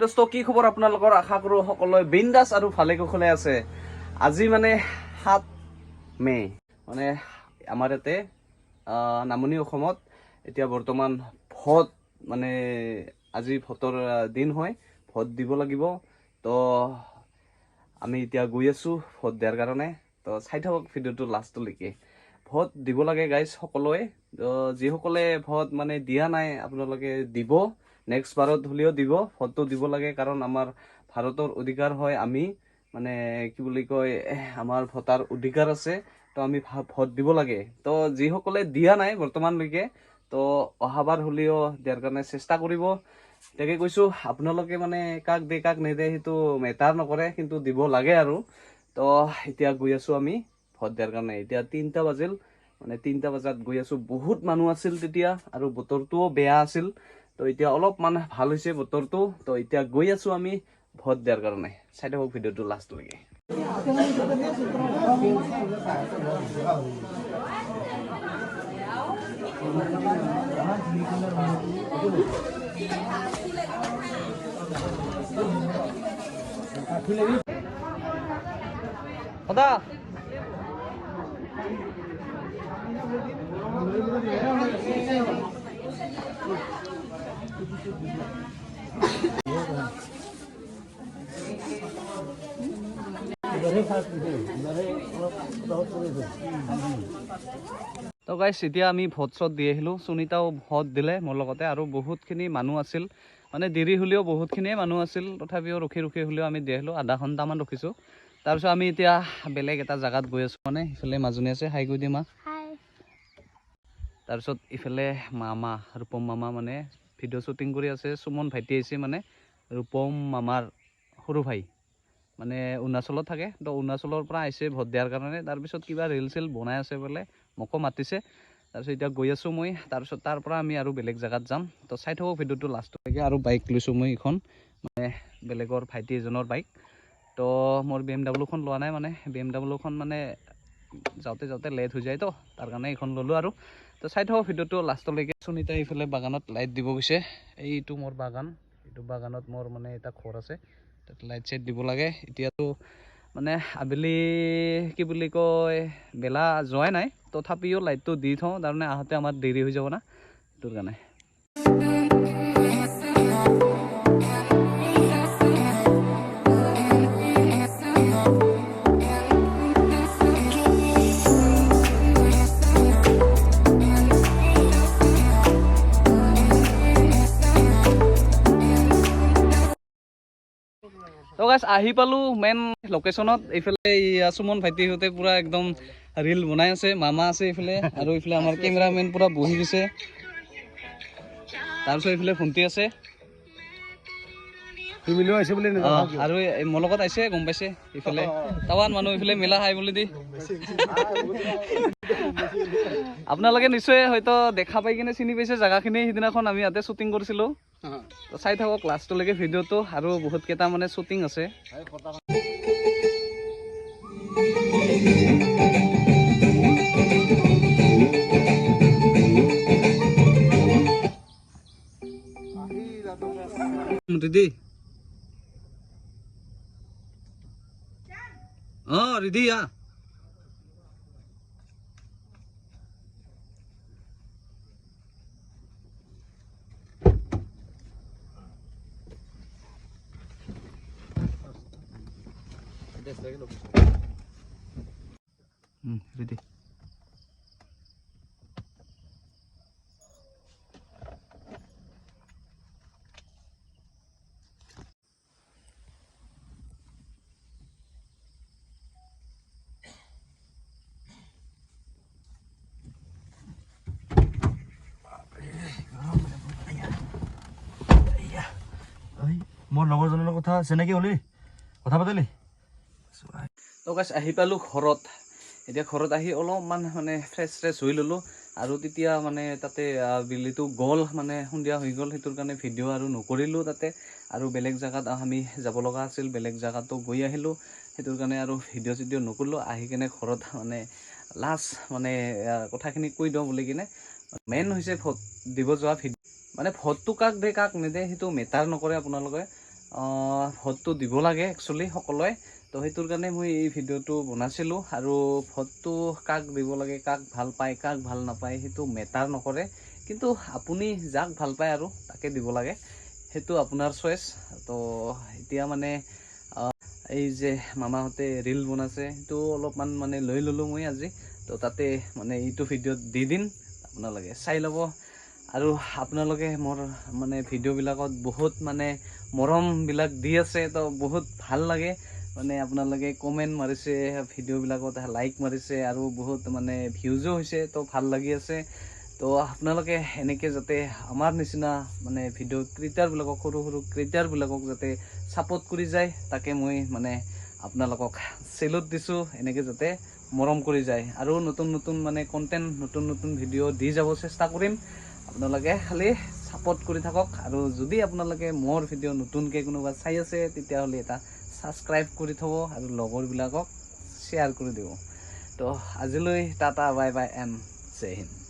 দোস্ত কি খবৰ আপোনালোকৰ আশা কৰো সকলোৱে বিন্দাস আৰু ভালে কুশলে আছে আজি মানে 7 মে মানে আমাৰ ইয়াতে নামনি অসমত এতিয়া বৰ্তমান ভোট মানে আজি ভোটৰ দিন হয় ভোট দিব লাগিব তো আমি এতিয়া গৈ আছো ভোট দিয়াৰ কাৰণে তো চাই থাকক ভিডিঅ'টো লাষ্টলৈকে ভোট দিব লাগে গাইজ সকলোৱে যিসকলে ভোট মানে দিয়া নাই আপোনালোকে দিব নেক্সট বাৰত হলেও দিব ভোটটো দিব লাগে কাৰণ আমাৰ ভাৰতৰ অধিকাৰ হয় আমি মানে কি বুলি কয় আমাৰ ভোটাৰ অধিকাৰ আছে তো আমি ভোট দিব লাগে তো যিসকলে দিয়া নাই বৰ্তমানলৈকে তো অহাবাৰ হলেও দিয়াৰ কাৰণে চেষ্টা কৰিব তাকে কৈছো আপোনালোকে মানে কাক দে কাক নেদে সেইটো মেটাৰ নকৰে কিন্তু দিব লাগে আৰু তো এতিয়া গৈ আছো আমি ভোট দিয়াৰ কাৰণে এতিয়া 3টা বাজিল মানে 3টা বজাত গৈ আছো বহুত মানুহ আছিল তেতিয়া আৰু বতৰটোও বেয়া আছিল তো এতিয়া অলপ মানে ভাল হৈছে বতৰটো তো এতিয়া গৈ আছো আমি ভোট দিয়াৰ কাৰণে চাই থাকক ভিডিঅ'টো লাষ্টলৈকে সদা তো গাইছ এতিয়া আমি ভোট চট দি আহিলোঁ সুনিতাও ভোট দিলে মোৰ লগতে আৰু বহুতখিনি মানুহ আছিল মানে দেৰি হ'লেও বহুতখিনিয়ে মানুহ আছিল তথাপিও ৰখি হ'লেও আমি দি আহিলোঁ আধা ঘণ্টামান ৰখিছোঁ তাৰপিছত আমি এতিয়া বেলেগ এটা জেগাত গৈ আছোঁ মানে ইফালে মাজনী আছে হাই কৈ দিম তাৰপিছত ইফালে মামা ৰূপম মামা মানে ভিডিঅ' শ্বুটিং কৰি আছে সুমন ভাইটি আহিছে মানে ৰূপম মামাৰ সৰু ভাই মানে অৰুণাচলত থাকে তো অৰুণাচলৰ পৰা আহিছে ভোট দিয়াৰ কাৰণে তাৰপিছত কিবা ৰিল চিল বনাই আছে বোলে মোকো মাতিছে তাৰপিছত এতিয়া গৈ আছোঁ মই তাৰপিছত তাৰ পৰা আমি আৰু বেলেগ জেগাত যাম তো চাই থাকক ভিডিঅ'টো লাষ্টলৈকে আৰু বাইক লৈছোঁ মই এইখন মানে বেলেগৰ ভাইটি এজনৰ বাইক তো মোৰ BMW খন লোৱা নাই মানে BMW খন মানে যাওঁতে লেট হৈ যায় তো তাৰ কাৰণে এইখন ল'লোঁ আৰু তো চাই থাকক ভিডিঅ'টো লাষ্টলৈকে সুনিতা এইফালে বাগানত লাইট দিব গৈছে এইটো মোৰ বাগান এইটো বাগানত মোৰ মানে এটা ঘৰ আছে তাত লাইট চাইট দিব লাগে এতিয়াতো মানে আবেলি কি বুলি কয় বেলা যোৱাই নাই তথাপিও লাইটটো দি থওঁ তাৰমানে আহোঁতে আমাৰ দেৰি হৈ যাব না সেইটোৰ কাৰণে তো গাইছ আহি পালোঁ মেইন লোকেশ্যনত এইফালে সুমন ভাইটিহঁতে পূৰা একদম ৰিল বনাই আছে মামা আছে এইফালে আৰু এইফালে আমাৰ কেমেৰামেন পূৰা বহি গৈছে তাৰপিছত এইফালে ভণ্টি আছে আৰু মোৰ লগত আহিছে গম পাইছে ইফালে টাৱান মানুহ ইফালে মেলা খাই বুলি দি আপোনালোকে নিশ্চয় হয়তো দেখা পাই কিনে চিনি পাইছে জেগাখিনি সিদিনাখন আমি ইয়াতে শ্বুটিং কৰিছিলোঁ তো চাই থাকক লাষ্টলৈকে ভিডিঅ'টো আৰু বহুত কেইটা মানে শ্বুটিং আছে ৰেডি ৰেডি ৰেডি মোৰ লগৰজনৰ কথা চিনাকি হলি কথা পাতিলি তো গাইছ আহি পালোঁ ঘৰত এতিয়া ঘৰত আহি অলপমান মানে ফ্ৰেছ হৈ ল'লোঁ আৰু তেতিয়া মানে তাতে বিলিটো গ'ল মানে সন্ধিয়া হৈ গ'ল সেইটোৰ কাৰণে ভিডিঅ' আৰু নকৰিলোঁ তাতে আৰু বেলেগ জেগাত আমি যাব লগা আছিল বেলেগ জেগাতো গৈ আহিলোঁ সেইটোৰ কাৰণে আৰু ভিডিঅ' চিডিঅ' নকৰিলোঁ আহি কিনে ঘৰত মানে লাষ্ট মানে কথাখিনি কৈ দিওঁ বুলি কিনে মেইন হৈছে ভোট দিব যোৱা ভিডিঅ' মানে ভোটটো কাক দে কাক নেদে সেইটো মেটাৰ নকৰে আপোনালোকে ভোটটো দিব লাগে একচুৱেলি সকলোৱে। তো সেইটোৰ কাৰণে মই এই ভিডিঅ'টো বনাইছিলোঁ। আৰু ভোটটো কাক দিব লাগে, কাক ভাল পায়, কাক ভাল নাপায় সেইটো মেটাৰ নকৰে, কিন্তু আপুনি যাক ভাল পায় আৰু তাকে দিব লাগে, সেইটো আপোনাৰ চইচ। তো এতিয়া মানে এই যে মামাহঁতে ৰিল বনাইছে সেইটো অলপমান মানে লৈ ল'লোঁ মই আজি। তো তাতে মানে এইটো ভিডিঅ'ত দি দিম, আপোনালোকে চাই ল'ব। আৰু আপোনালোকে মোৰ মানে ভিডিঅ'বিলাকত বহুত মানে মৰমবিলাক দি আছে, তো বহুত ভাল লাগে। মানে আপোনালোকে কমেণ্ট মাৰিছে, ভিডিঅ'বিলাকত লাইক মাৰিছে, আৰু বহুত মানে ভিউজো হৈছে, তো ভাল লাগি আছে। তো আপোনালোকে এনেকৈ যাতে আমাৰ নিচিনা মানে ভিডিঅ' ক্ৰিয়েটাৰবিলাকক, সৰু সৰু ক্ৰিয়েটাৰবিলাকক যাতে ছাপোৰ্ট কৰি যায়, তাকে মই মানে আপোনালোকক চেলুট দিছোঁ। এনেকৈ যাতে মৰম কৰি যায়, আৰু নতুন নতুন মানে কণ্টেণ্ট, নতুন নতুন ভিডিঅ' দি যাব চেষ্টা কৰিম। আপোনালোকে খালি ছাপোৰ্ট কৰি থাকক। আৰু যদি আপোনালোকে মোৰ ভিডিঅ' নতুনকৈ কোনোবা চাই আছে, তেতিয়াহ'লে এটা ছাবস্ক্ৰাইব কৰি থ'ব আৰু লগৰবিলাকক শ্বেয়াৰ কৰি দিব। তো আজিলৈ টাটা, বাই বাই এণ্ড জয় হিন্দ।